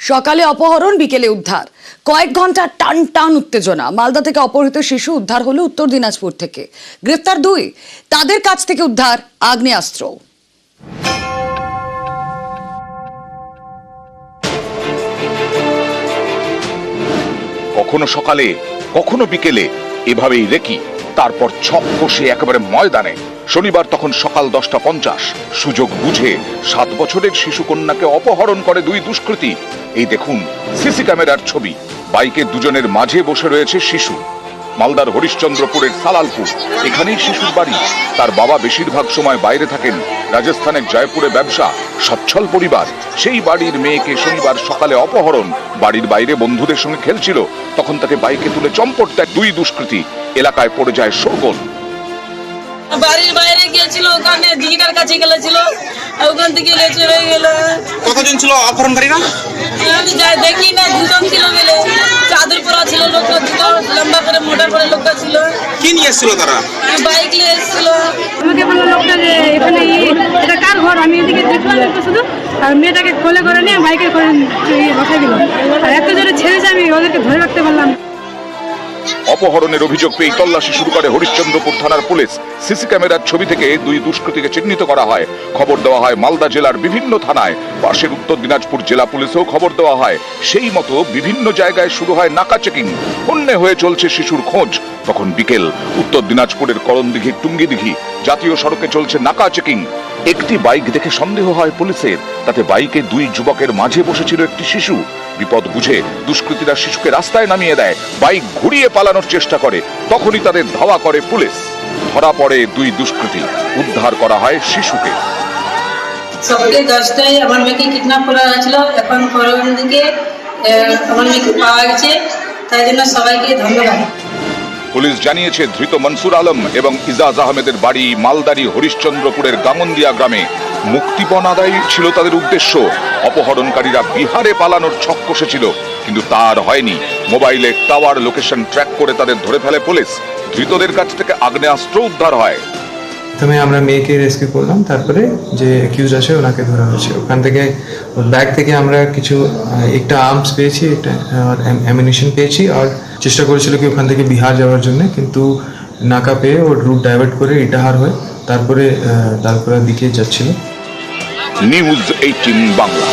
সকালে অপহরণ, বিকেলে উদ্ধার। কয়েক ঘন্টা টান টান উত্তেজনা। মালদা থেকে অপহৃত শিশু উদ্ধার হলো উত্তর দিনাজপুর থেকে। গ্রেফতার 2, তাদের কাছ থেকে উদ্ধার আগ্নেয়াস্ত্র। কখনো সকালে কখনো বিকেলে এভাবেই রেকি, তারপর ছক কষে একেবারে ময়দানে। শনিবার তখন সকাল 10:50, সুযোগ বুঝে 7 বছরের শিশু কন্যাকে অপহরণ করে 2 দুষ্কৃতী। এই দেখুন সিসি ক্যামেরার ছবি। বাইকে দুজনের মাঝে বসে রয়েছে শিশু। মালদার হরিশ্চন্দ্রপুরের সালালপুর, এখানেই শিশুর বাড়ি। তার বাবা বেশিরভাগ সময় বাইরে থাকেন। রাজস্থানের জয়পুরে ব্যবসা, সচ্ছল পরিবার। সেই বাড়ির মেয়েকে শনিবার সকালে অপহরণ। বাড়ির বাইরে বন্ধুদের সঙ্গে খেলছিল, তখন তাকে বাইকে তুলে চম্পট দেয় 2 দুষ্কৃতী। এলাকায় পড়ে যায় শোরগোল। বাড়ির বাইরে গিয়েছিল, ওখানে দিঘিটার কাছে গেছিল, ওখান থেকে চলে গেল। কতজন ছিল অপহরণকারীরা? আমি যাই দেখি না, 2 জন ছিল বলে। চাদর পরা ছিল লোকটা, দুটো লম্বা করে মোটা করে লোকটা ছিল। কি নিয়ে এসেছিল তারা? বাইক নিয়ে এসেছিল। আমাকে বললো লোকটা যে এখানে এটা কার ঘর, আমি এদিকে দেখলাম একটু শুধু, আর মেয়েটাকে কোলে করে নিয়ে বাইকে করে বসাই দিল। আর এত জোরে ছেড়েছে, আমি ওদেরকে ধরে রাখতে পারলাম। অপহরণের অভিযোগ পেয়ে তল্লাশি শুরু করে হরিশ্চন্দ্রপুর থানার পুলিশ। সিসি ক্যামেরার ছবি থেকে 2 দুষ্কৃতীকে চিহ্নিত করা হয়। খবর দেওয়া হয় মালদা জেলার বিভিন্ন থানায়। পাশের উত্তর দিনাজপুর জেলা পুলিশেও খবর দেওয়া হয়। সেই মতো বিভিন্ন জায়গায় শুরু হয় নাকা চেকিং। হন্যে হয়ে চলছে শিশুর খোঁজ। তখন বিকেল, উত্তর দিনাজপুরের করণদিঘি টুঙ্গিদিঘি জাতীয় সড়কে চলছে নাকা চেকিং। একটি বাইক দেখে সন্দেহ হয় পুলিশের। তাতে বাইকে 2 যুবকের মাঝে বসেছিল একটি শিশু। বিপদ বুঝে দুষ্কৃতীরা শিশুকে রাস্তায় নামিয়ে দেয়, বাইক ঘুরিয়ে পালানোর চেষ্টা করে। তখনই তাদের ধাওয়া করে পুলিশ। ধরা পড়ে 2 দুষ্কৃতী, উদ্ধার করা হয় শিশুকে। সকালে 10টায় আমার মেয়েকে কিডন্যাপ করা হয়েছিল। এখন পরবর্তী দিকে আমার মেয়েকে পাওয়া গেছে, তাই জন্য সবাইকে ধন্যবাদ। পুলিশ জানিয়েছে ধৃত মনসুর আলম এবং ইজাজ আহমেদের বাড়ি মালদারি হরিশ্চন্দ্রপুরের গাঙ্গন্দিয়া গ্রামে। মুক্তিপণ আদায় ছিল তাদের উদ্দেশ্য। অপহরণকারীরা বিহারে পালানোর ছক কষেছিল, কিন্তু তার হয়নি। মোবাইলে টাওয়ার লোকেশন ট্র্যাক করে তাদের ধরে ফেলে পুলিশ। ধৃতদের কাছ থেকে আগ্নেয়াস্ত্র উদ্ধার হয়। প্রথমে আমরা মেয়েকে রেস্কিউ করলাম, তারপরে যে অ্যাকিউজ আছে ওনাকে ধরা হয়েছে। ওখান থেকে ব্যাগ থেকে আমরা কিছু একটা আর্মস পেয়েছি, একটা অ্যামিনিশন পেয়েছি, আর চেষ্টা করেছিল কি ওখান থেকে বিহার যাওয়ার জন্য, কিন্তু নাকা পেয়ে ওর রুট ডাইভার্ট করে ইটাহার হয়ে তারপরে দিকে যাচ্ছিল। নিউজ 18 বাংলা।